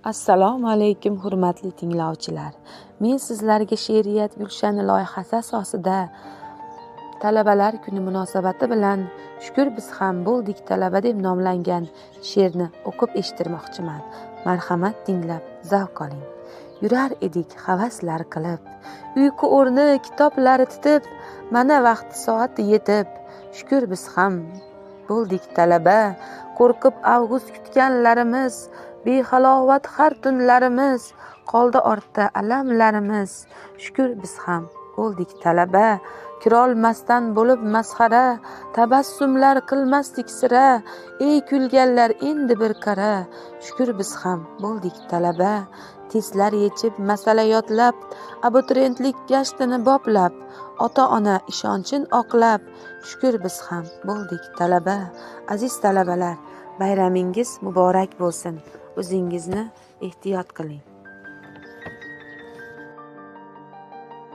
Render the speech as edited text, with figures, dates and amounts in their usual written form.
Assalomu alaykum hurmatli tinglovchilar. Men sizlarga she'riyat gulshani loyihasi asosida talabalar kuni munosabati bilan Shukur biz ham bo'ldik talaba deb nomlangan she'rni o'qib eshittirmoqchiman. Marhamat tinglab zavq oling. Yurar edik havaslar qilib, uyqu o'rni kitoblari titib, mana vaqti soati yetib, shukur biz ham bo'ldik talaba, qo'rqib avgust kutganlarimiz, behalovat har tunlarimiz, qoldi ortda alamlarimiz. Shukur biz ham bo'ldik talaba, kirolmasdan bo'lib masxara, tabassumlar qilmasdik sira, ey kulganlar endi bir qara. Shukur biz ham bo'ldik talaba, testlar yechib masala yodlab, abituriyentlik gashtini boplab, ota-ona ishonchin oqlab. Shukur biz ham bo'ldik talaba. Aziz talabalar, bayramingiz muborak bo'lsin. O'zingizni ehtiyot qiling.